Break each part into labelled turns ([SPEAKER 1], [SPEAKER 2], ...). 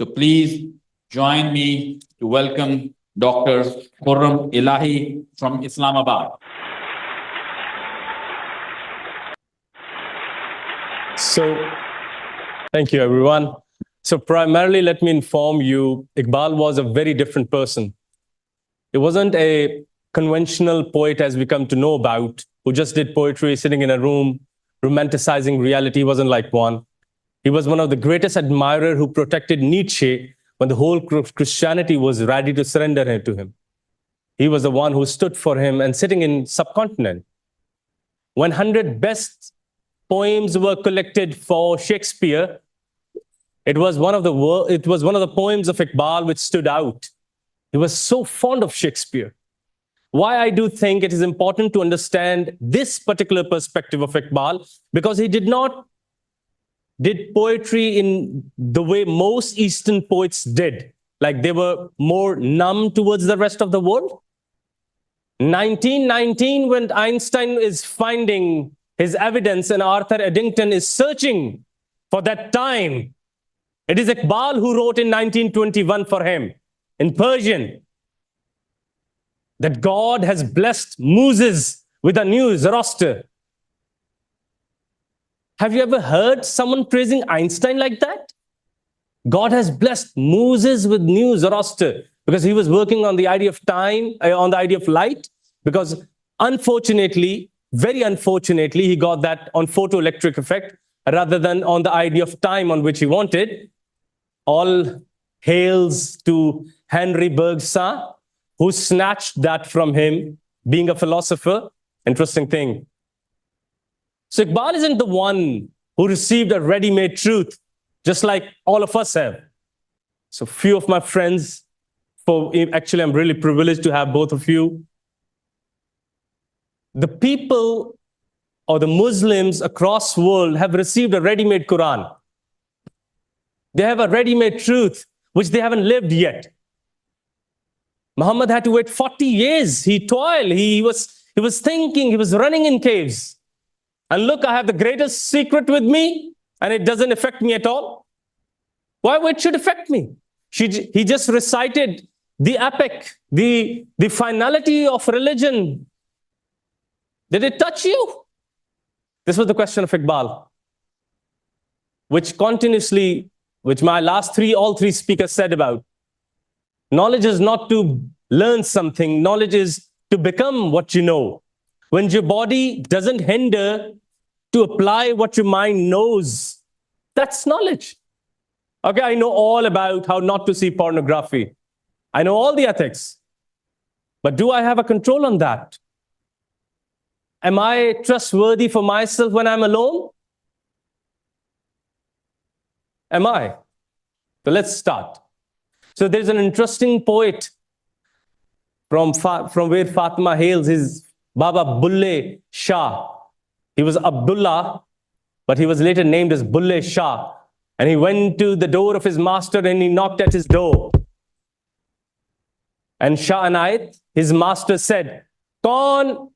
[SPEAKER 1] So please join me to welcome Dr. Khurram Ellahi from Islamabad.
[SPEAKER 2] So, thank you, everyone. So primarily, let me inform you, Iqbal was a very different person. He wasn't a conventional poet as we come to know about, who just did poetry sitting in a room, romanticizing reality. He wasn't like one. He was one of the greatest admirers who protected Nietzsche when the whole Christianity was ready to surrender to him. He was the one who stood for him and sitting in subcontinent. When 100 best poems were collected for Shakespeare, it was one of the poems of Iqbal which stood out. He was so fond of Shakespeare. Why I do think it is important to understand this particular perspective of Iqbal, because he did poetry in the way most Eastern poets did, like they were more numb towards the rest of the world. 1919, when Einstein is finding his evidence and Arthur Eddington is searching for that time, it is Iqbal who wrote in 1921 for him in Persian that God has blessed Moses with a new Zoroaster. Have you ever heard someone praising Einstein like that? God has blessed Moses with new Zoroaster because he was working on the idea of time, on the idea of light, because unfortunately, very unfortunately, he got that on photoelectric effect rather than on the idea of time on which he wanted. All hails to Henry Bergson, who snatched that from him, being a philosopher. Interesting thing. So Iqbal isn't the one who received a ready-made truth, just like all of us have. So few of my friends, actually I'm really privileged to have both of you. The people or the Muslims across the world have received a ready-made Quran. They have a ready-made truth, which they haven't lived yet. Muhammad had to wait 40 years. He toiled, he was thinking, he was running in caves. And look, I have the greatest secret with me, and it doesn't affect me at all. Why would it should affect me? He just recited the epic, the finality of religion. Did it touch you? This was the question of Iqbal, which my all three speakers said about. Knowledge is not to learn something. Knowledge is to become what you know. When your body doesn't hinder to apply what your mind knows, that's knowledge. Okay, I know all about how not to see pornography. I know all the ethics. But do I have a control on that? Am I trustworthy for myself when I'm alone? Am I? So let's start. So there's an interesting poet from where Fatima hails, his Baba Bulle Shah. He was Abdullah, but he was later named as Bulle Shah. And he went to the door of his master and he knocked at his door. And Shah Anayat, his master, said, "Kaun?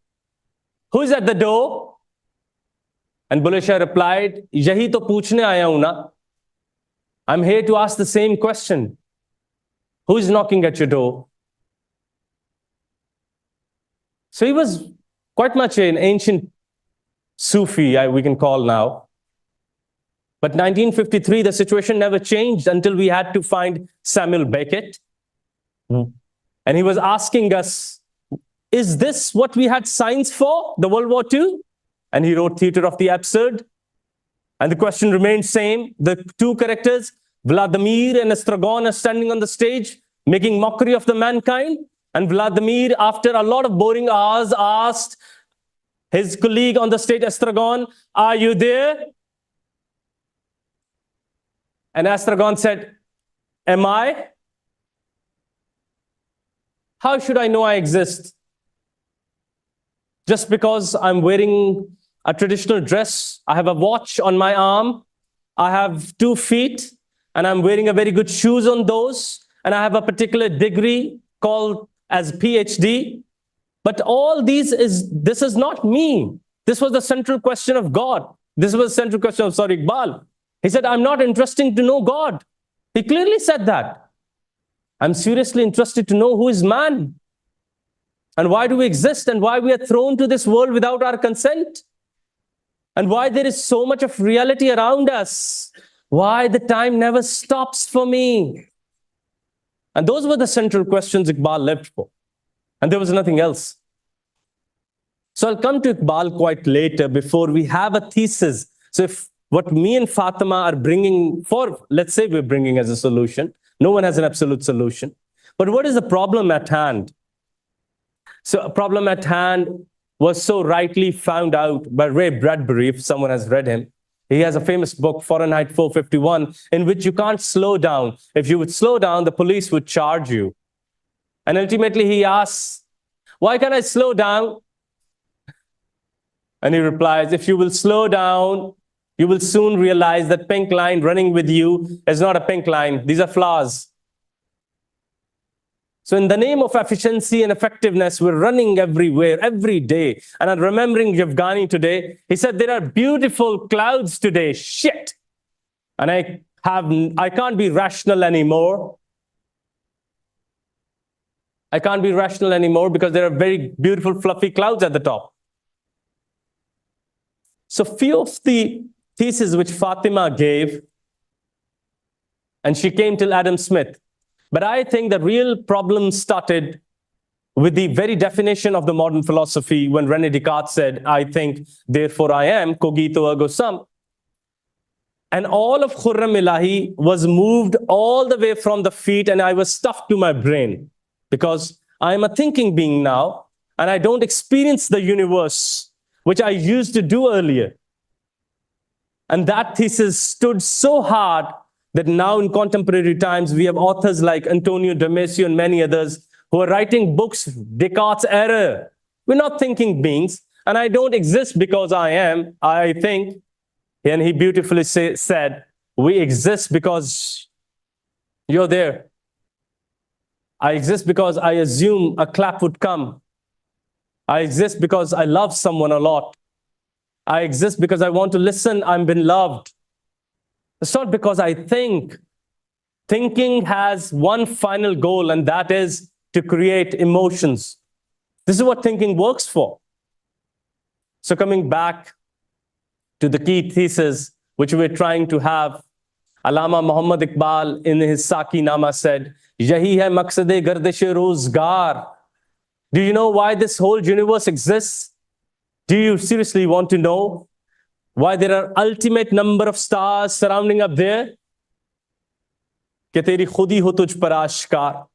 [SPEAKER 2] Who's at the door?" And Bulle Shah replied, "Yahi to poochne aaya hu na. I'm here to ask the same question. Who is knocking at your door?" So he was quite much an ancient Sufi, we can call now. But 1953, the situation never changed until we had to find Samuel Beckett. And he was asking us, is this what we had science for, the World War II? And he wrote Theater of the Absurd. And the question remained same. The two characters, Vladimir and Estragon, are standing on the stage, making mockery of the mankind. And Vladimir, after a lot of boring hours, asked his colleague on the stage, Estragon, "Are you there?" And Estragon said, "Am I? How should I know I exist? Just because I'm wearing a traditional dress, I have a watch on my arm, I have 2 feet, and I'm wearing a very good shoes on those, and I have a particular degree called as PhD. But all this is not me. This was the central question of God. This was the central question of Iqbal. He said, I'm not interested to know God. He clearly said that. I'm seriously interested to know who is man, and why do we exist, and why we are thrown to this world without our consent, and why there is so much of reality around us, why the time never stops for me. And those were the central questions Iqbal lived for. And there was nothing else. So I'll come to Iqbal quite later before we have a thesis. So if what me and Fatima are bringing for, let's say we're bringing as a solution, no one has an absolute solution. But what is the problem at hand? So a problem at hand was so rightly found out by Ray Bradbury, if someone has read him. He has a famous book, Fahrenheit 451, in which you can't slow down. If you would slow down, the police would charge you. And ultimately he asks, why can't I slow down? And he replies, if you will slow down, you will soon realize that pink line running with you is not a pink line. These are flowers. So in the name of efficiency and effectiveness, we're running everywhere, every day. And I'm remembering Yevgeny today. He said, there are beautiful clouds today. Shit. And I can't be rational anymore. I can't be rational anymore because there are very beautiful, fluffy clouds at the top. So few of the theses which Fatima gave, and she came till Adam Smith. But I think the real problem started with the very definition of the modern philosophy when René Descartes said, I think, therefore I am, cogito ergo sum. And all of Khurram Ellahi was moved all the way from the feet, and I was stuffed to my brain because I am a thinking being now, and I don't experience the universe, which I used to do earlier. And that thesis stood so hard that now in contemporary times, we have authors like Antonio Damasio and many others who are writing books, Descartes' error. We're not thinking beings, and I don't exist because I am, I think. And he beautifully said, we exist because you're there. I exist because I assume a clap would come. I exist because I love someone a lot. I exist because I want to listen, I'm been loved. It's not because I think. Thinking has one final goal, and that is to create emotions. This is what thinking works for. So coming back to the key thesis, which we're trying to have, Allama Muhammad Iqbal in his Saki Nama said, Yahi hai maqsad-e gardish-e rozgar. Do you know why this whole universe exists? Do you seriously want to know why there are ultimate number of stars surrounding up there? Ke teri khudi ho tujh par aashkar.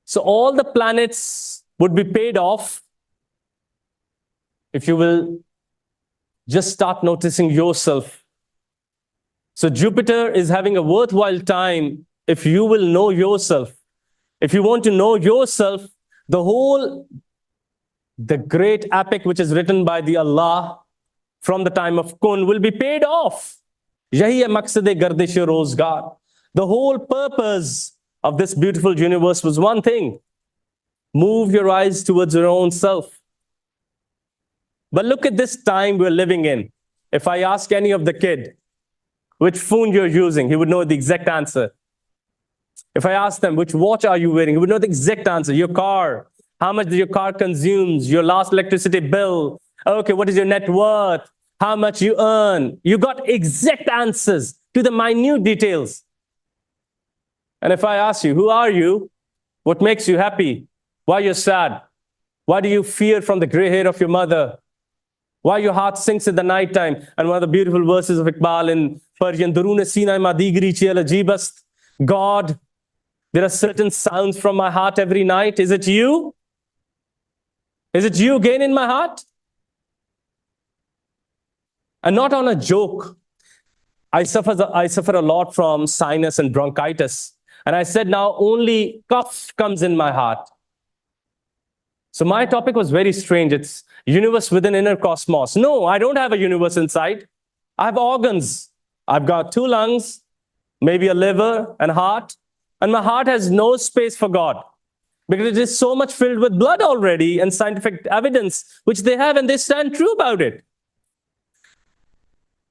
[SPEAKER 2] So all the planets would be paid off if you will just start noticing yourself. So Jupiter is having a worthwhile time if you will know yourself. If you want to know yourself, the great epic which is written by the Allah from the time of Kun will be paid off. Yahi hai maqsad-e gardish-e rozgar. The whole purpose of this beautiful universe was one thing. Move your eyes towards your own self. But look at this time we're living in. If I ask any of the kid which phone you're using, he would know the exact answer. If I ask them, which watch are you wearing, he would know the exact answer. Your car, how much your car consumes, your last electricity bill. Okay, what is your net worth? How much you earn? You got exact answers to the minute details. And if I ask you, who are you? What makes you happy? Why you're sad? Why do you fear from the gray hair of your mother? Why your heart sinks in the night time? And one of the beautiful verses of Iqbal in Persian, Durun Sina Madigri Chiel Ajibast. God, there are certain sounds from my heart every night. Is it you? Is it you again in my heart? And not on a joke. I suffer a lot from sinus and bronchitis. And I said, now only cough comes in my heart. So my topic was very strange. It's universe within inner cosmos. No, I don't have a universe inside. I have organs. I've got 2 lungs, maybe a liver and heart. And my heart has no space for God, because it is so much filled with blood already and scientific evidence, which they have, and they stand true about it.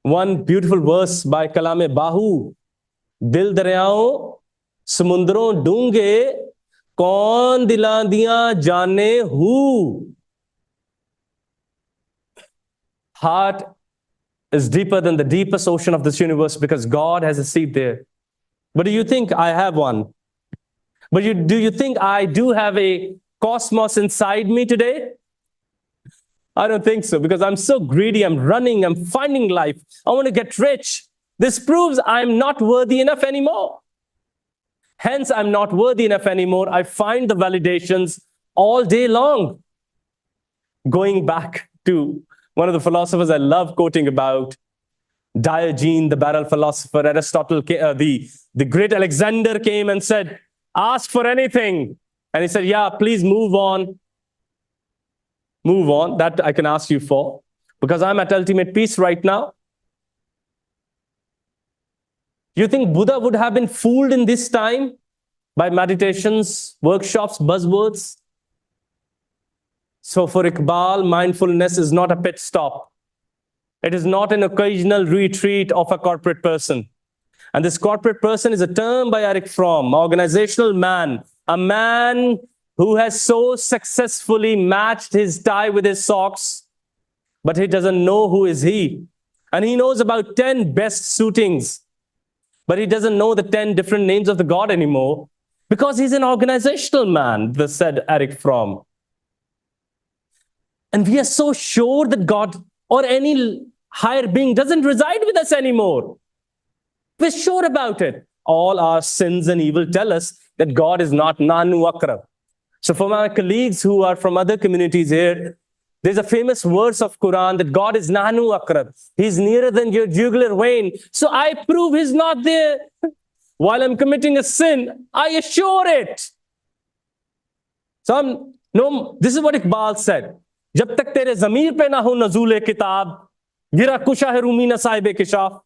[SPEAKER 2] One beautifuful verse by Kalame Bahu دل دریاؤں سمندروں ڈونگے کون دلاں دیاں جانے ہو. Heart is deeper than the deepest ocean of this universe because God has a seat there. But do you think I have one? But do you think I do have a cosmos inside me today? I don't think so, because I'm so greedy. I'm running. I'm finding life. I want to get rich. This proves I'm not worthy enough anymore. Hence, I'm not worthy enough anymore. I find the validations all day long. Going back to one of the philosophers I love quoting about, Diogenes, the barrel philosopher, Aristotle, the great Alexander came and said, ask for anything. And he said, yeah, please move on. Move on, that I can ask you for, because I'm at ultimate peace right now. You think Buddha would have been fooled in this time by meditations, workshops, buzzwords? So for Iqbal, mindfulness is not a pit stop. It is not an occasional retreat of a corporate person. And this corporate person is a term by Erich Fromm, organizational man, a man who has so successfully matched his tie with his socks, but he doesn't know who is he. And he knows about 10 best suitings, but he doesn't know the 10 different names of the God anymore, because he's an organizational man, said Erich Fromm. And we are so sure that God or any higher being doesn't reside with us anymore. We're sure about it. All our sins and evil tell us that God is not Nanu Akrab. So for my colleagues who are from other communities here, there's a famous verse of Quran that God is Nahnu Akrab. He's nearer than your jugular vein. So I prove he's not there. While I'm committing a sin, I assure it. So this is what Iqbal said. Jab tak tere zamir pe na ho nazul kitab, gira kusha hai rumi na sahibe kishaf.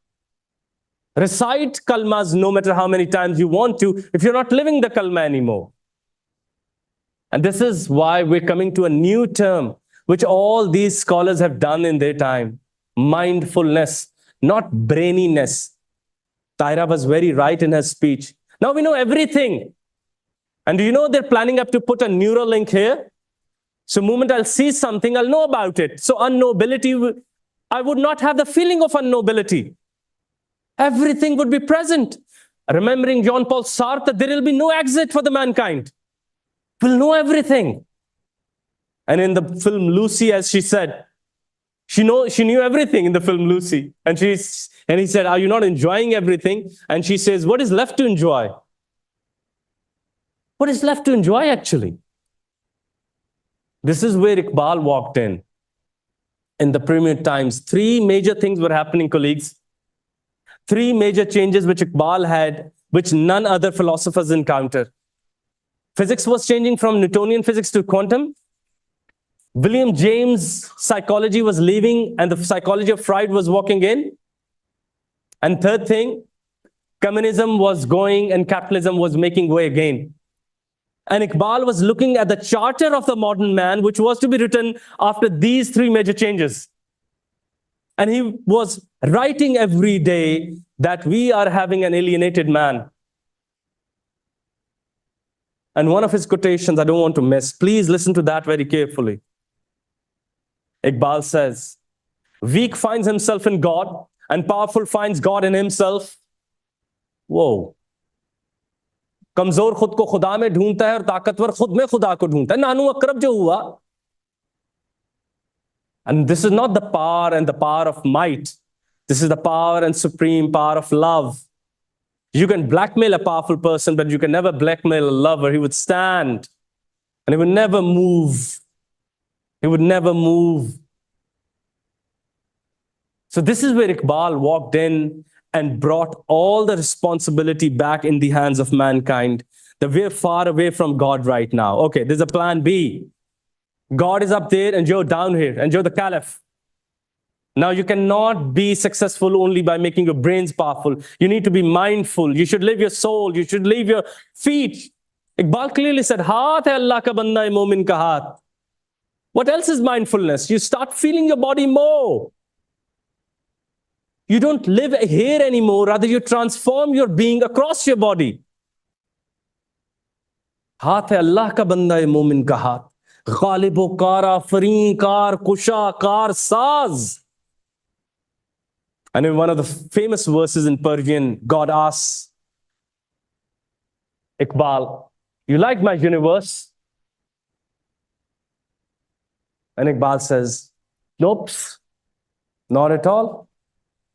[SPEAKER 2] Recite kalmas no matter how many times you want to, if you're not living the kalma anymore. And this is why we're coming to a new term, which all these scholars have done in their time. Mindfulness, not braininess. Tyra was very right in her speech. Now we know everything. And do you know they're planning up to put a neural link here? So the moment I'll see something, I'll know about it. So unknowability, I would not have the feeling of unknowability. Everything would be present. Remembering Jean-Paul Sartre, there will be no exit for the mankind. We'll know everything. And in the film Lucy, as she said, she knew everything in the film Lucy. And he said, are you not enjoying everything? And she says, what is left to enjoy? What is left to enjoy, actually? This is where Iqbal walked in the premier times. 3 major things were happening, colleagues. 3 major changes which Iqbal had, which none other philosophers encountered. Physics was changing from Newtonian physics to quantum. William James' psychology was leaving and the psychology of Freud was walking in. And third thing, communism was going and capitalism was making way again. And Iqbal was looking at the charter of the modern man, which was to be written after these 3 major changes. And he was writing every day that we are having an alienated man. And one of his quotations I don't want to miss. Please listen to that very carefully. Iqbal says, weak finds himself in God and powerful finds God in himself. Whoa. कमजोर खुद को खुदा में ढूंढता है और ताकतवर खुद में खुदा को ढूंढता है. नानू अकरब जो हुआ. And this is not the power and the power of might. This is the power and supreme power of love. You can blackmail a powerful person, but you can never blackmail a lover. He would stand and he would never move. He would never move. So this is where Iqbal walked in and brought all the responsibility back in the hands of mankind. That we're far away from God right now. Okay, there's a plan B. God is up there and you're down here and you're the caliph. Now you cannot be successful only by making your brains powerful. You need to be mindful. You should live your soul. You should leave your feet. Iqbal clearly said, Haath hai Allah ka banda hai mu'min ka haath. What else is mindfulness? You start feeling your body more. You don't live here anymore, rather you transform your being across your body. ہاتھ ہے اللہ کا بندہ مومن کا ہاتھ، غالب و کارا، foreign کار، کشا کار، ساز. And in one of the famous verses in Persian, God asks Iqbal, you like my universe? And Iqbal says, nope, not at all.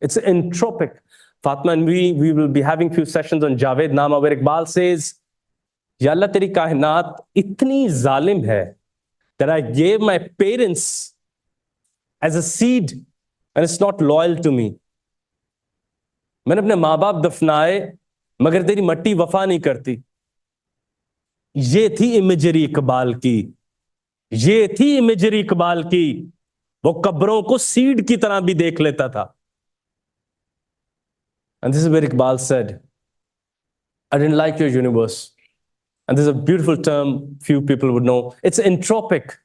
[SPEAKER 2] It's entropic. Fatma and we will be having few sessions on Javed Nama where Iqbal says, Ya Allah, teri kainat itni zalim hai that I gave my parents as a seed and it's not loyal to me. میں نے اپنے ماں باپ دفنائے مگر تیری مٹی وفا نہیں کرتی. یہ تھی امیجری اقبال کی، یہ تھی امیجری اقبال کی. وہ قبروں کو سیڈ کی طرح بھی دیکھ لیتا تھا. And this is where Iqbal said, I didn't like your universe. And this is a beautiful term few people would know. It's entropic.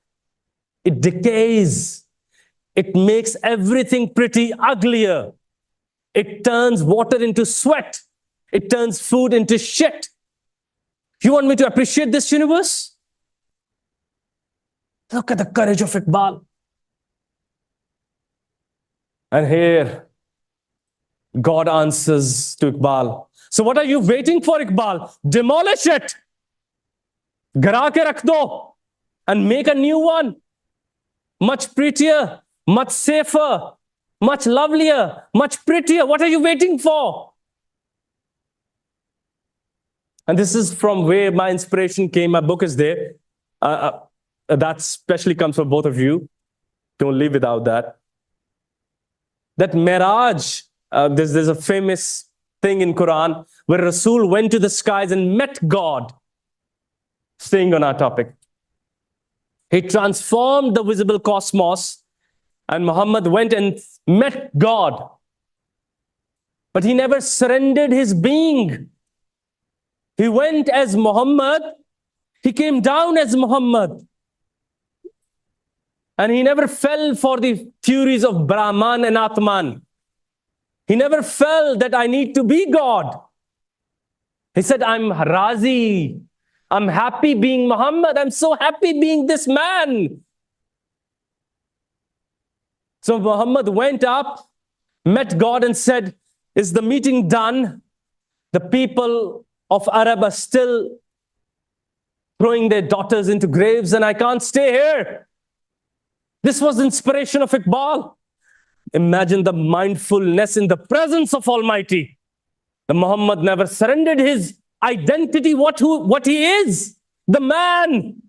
[SPEAKER 2] It decays. It makes everything pretty uglier. It turns water into sweat. It turns food into shit. You want me to appreciate this universe? Look at the courage of Iqbal. And here, God answers to Iqbal. So what are you waiting for, Iqbal? Demolish it. Gira ke rakh do and make a new one. Much prettier, much safer, much lovelier, much prettier. What are you waiting for? And this is from where my inspiration came. My book is there. That especially comes from both of you. Don't leave without that. That Miraj, there's a famous thing in Quran where Rasul went to the skies and met God. Staying on our topic. He transformed the visible cosmos, and Muhammad went and met God. But he never surrendered his being. He went as Muhammad. He came down as Muhammad. And he never fell for the theories of Brahman and Atman. He never felt that I need to be God. He said, I'm Razi. I'm happy being Muhammad. I'm so happy being this man. So Muhammad went up, met God and said, is the meeting done? The people of Arab are still throwing their daughters into graves and I can't stay here. This was the inspiration of Iqbal. Imagine the mindfulness in the presence of Almighty. The Muhammad never surrendered his identity, what he is, the man.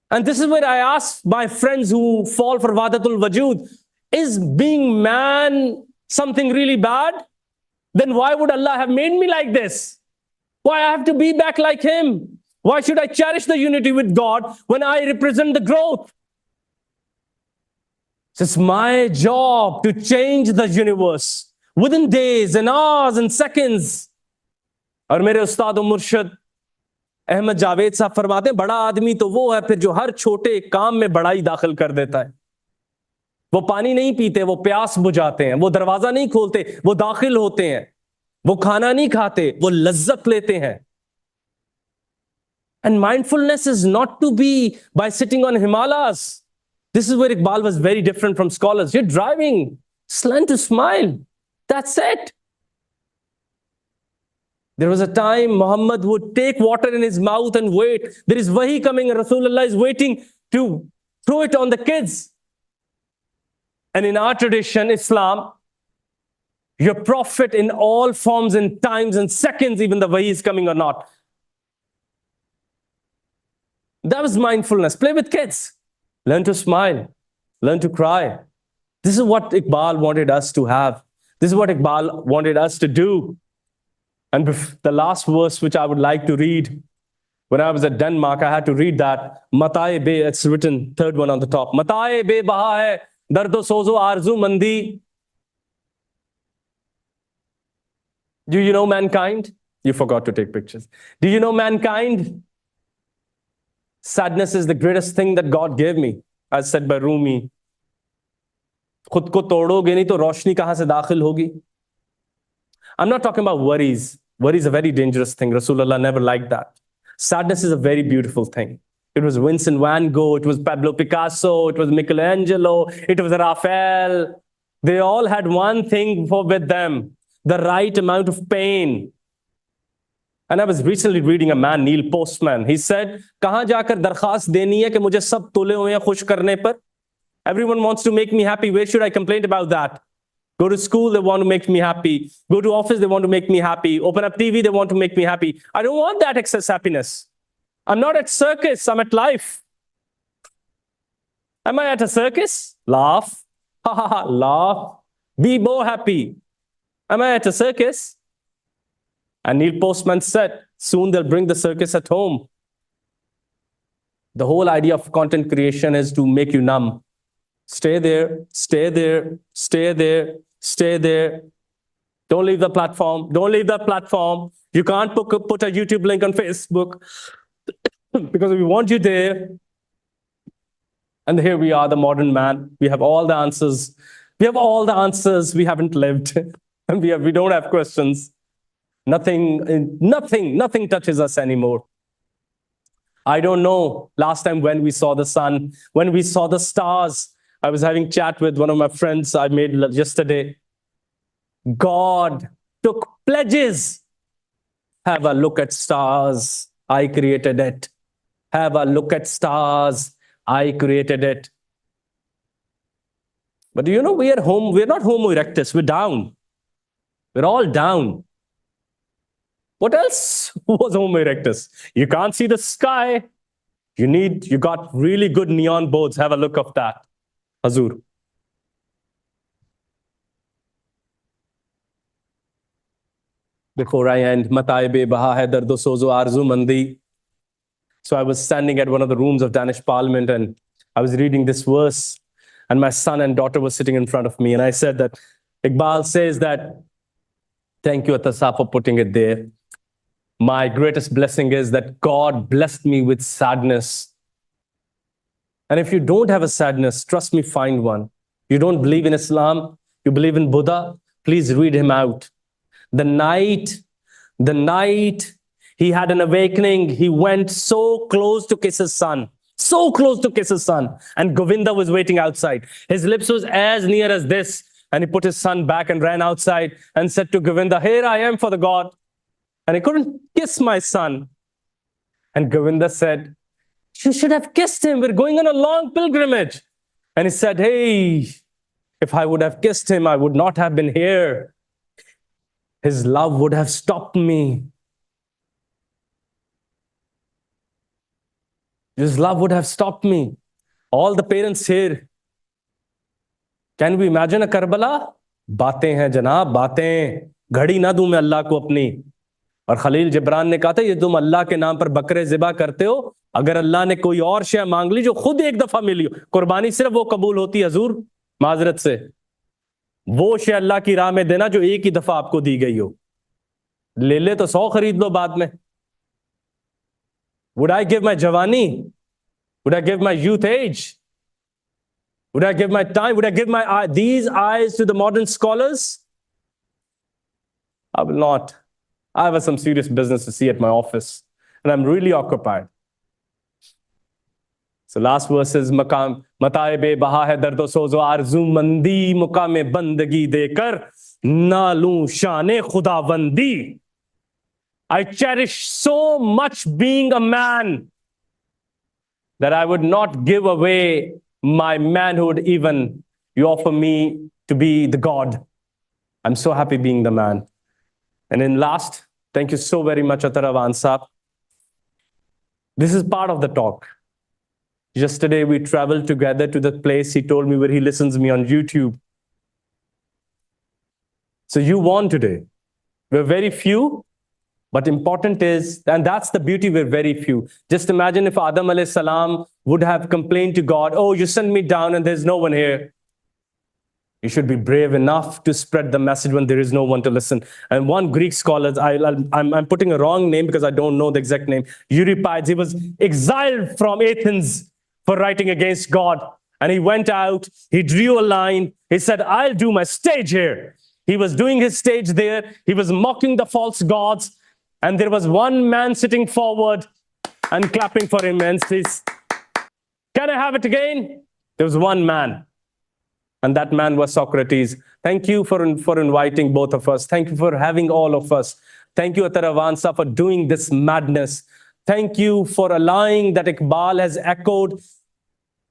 [SPEAKER 2] And this is where I ask my friends who fall for Wahdatul Wajud, is being man something really bad? Then why would Allah have made me like this? Why I have to be back like him? Why should I cherish the unity with God when I represent the growth? It's my job to change the universe within days and hours and seconds. اور میرے استاد و مرشد احمد جاوید صاحب فرماتے ہیں بڑا آدمی تو وہ ہے پھر جو ہر چھوٹے کام میں بڑائی داخل کر دیتا ہے. وہ پانی نہیں پیتے، وہ پیاس بجھاتے ہیں. وہ دروازہ نہیں کھولتے، وہ داخل ہوتے ہیں. وہ کھانا نہیں کھاتے، وہ لذت لیتے ہیں. And mindfulness is not to be by sitting on Himalayas. This is where Iqbal was very different from scholars. You're driving, just learn to smile. That's it. There was a time Muhammad would take water in his mouth and wait. There is wahi coming and Rasulullah is waiting to throw it on the kids. And in our tradition, Islam, your prophet in all forms and times and seconds, even the wahi is coming or not. That was mindfulness. Play with kids. Learn to smile. Learn to cry. This is what Iqbal wanted us to have. This is what Iqbal wanted us to do. And the last verse which I would like to read, when I was at Denmark, I had to read that. Mataye be, it's written, third one on the top. Mataye be baha hai, dardo sozo arzu mandi. Do you know mankind? You forgot to take pictures. Do you know mankind? Sadness is the greatest thing that God gave me, as said by Rumi. خود کو توڑو گے نہیں تو روشنی کہاں سے داخل ہوگی. I'm not talking about worries. Worry is a very dangerous thing. Rasulullah never liked that. Sadness is a very beautiful thing. It was Vincent van Gogh, it was Pablo Picasso, it was Michelangelo, it was Raphael. They all had one thing with them, the right amount of pain. And I was recently reading a man, Neil Postman. He said, کہاں جا کر درخواست دینی ہے کہ مجھے سب تلے ہوئے ہیں خوش کرنے پر. Everyone wants to make me happy. Where should I complain about that? Go to school, they want to make me happy. Go to office, they want to make me happy. Open up TV, they want to make me happy. I don't want that excess happiness. I'm not at circus, I'm at life. Am I at a circus? Laugh. Ha ha ha, laugh. Be more happy. Am I at a circus? And Neil Postman said, soon they'll bring the circus at home. The whole idea of content creation is to make you numb. Stay there, stay there, stay there, stay there. Don't leave the platform. Don't leave the platform. You can't put a YouTube link on Facebook because we want you there. And here we are, the modern man. We have all the answers. We have all the answers. We haven't lived. And we don't have questions. Nothing touches us anymore. I don't know last time when we saw the sun, when we saw the stars. I was having chat with one of my friends I made yesterday. God took pledges. Have a look at stars. I created it. Have a look at stars. I created it. But you know, we are home. We're not homo erectus. We're down. We're all down. What else was homo erectus? You can't see the sky. You got really good neon boards. Have a look of that. Hazur. Before I end, Mataibe Baha hai dardo sozo arzu mandi. So I was standing at one of the rooms of Danish Parliament and I was reading this verse and my son and daughter were sitting in front of me and I said that Iqbal says that, thank you Atasa for putting it there. My greatest blessing is that God blessed me with sadness. And if you don't have a sadness, trust me, find one. You don't believe in Islam, you believe in Buddha, please read him out. The night he had an awakening, he went so close to kiss his son. So close to kiss his son. And Govinda was waiting outside. His lips was as near as this. And he put his son back and ran outside and said to Govinda, here I am for the God. And I couldn't kiss my son. And Govinda said, you should have kissed him. We're going on a long pilgrimage. And he said, hey, if I would have kissed him, I would not have been here. His love would have stopped me. His love would have stopped me. All the parents here, can we imagine a Karbala? Baatein hain janab, baatein. Ghadi na दूं मैं अल्लाह को अपनी. और खलील जिब्रान ने कहा था ये तुम अल्लाह के नाम पर बकरे ज़िबा करते हो, अगर अल्लाह ने कोई और शय मांग ली जो खुद एक दफा मिली हो, कुर्बानी सिर्फ वो कबूल होती है हजूर माजरत से, वो शय अल्लाह की राह में देना जो एक ही दफा आपको दी गई हो. ले ले तो 100 खरीद लो बाद में. Would I give my jawani? Would I give my youth age? Would I give my time? Would I give my these eyes to the modern scholars? I will not. I have some serious business to see at my office, and I'm really occupied. So last verse is Maqam Matae be baha hai dardo sozo arzu mandi muqame bandagi dekar nalu shane khudavandi. I cherish so much being a man that I would not give away my manhood even you offer me to be the God. I'm so happy being the man. And then last, thank you so very much, Ataravan Saab. This is part of the talk. Yesterday, we traveled together to the place he told me where he listens to me on YouTube. So you won today. We're very few, but important is, and that's the beauty, we're very few. Just imagine if Adam alayhi salam would have complained to God, oh, you sent me down and there's no one here. You should be brave enough to spread the message when there is no one to listen. And one Greek scholar, I'm putting a wrong name because I don't know the exact name, Euripides, he was exiled from Athens for writing against God. And he went out, he drew a line, he said, I'll do my stage here. He was doing his stage there, he was mocking the false gods, and there was one man sitting forward and clapping for him and says, can I have it again? There was one man, and that man was Socrates. Thank you for inviting both of us. Thank you for having all of us. Thank you, Ataravansa, for doing this madness. Thank you for allowing that Iqbal has echoed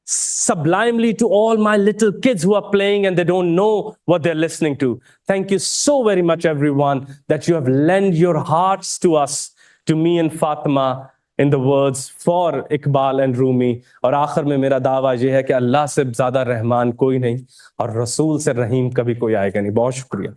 [SPEAKER 2] sublimely to all my little kids who are playing and they don't know what they're listening to. Thank you so very much, everyone, that you have lent your hearts to us, to me and Fatima, in the words for Iqbal and Rumi. اور آخر میں میرا دعویٰ یہ ہے کہ اللہ سے زیادہ رحمان کوئی نہیں اور رسول سے رحیم کبھی کوئی آئے گا نہیں. بہت شکریہ.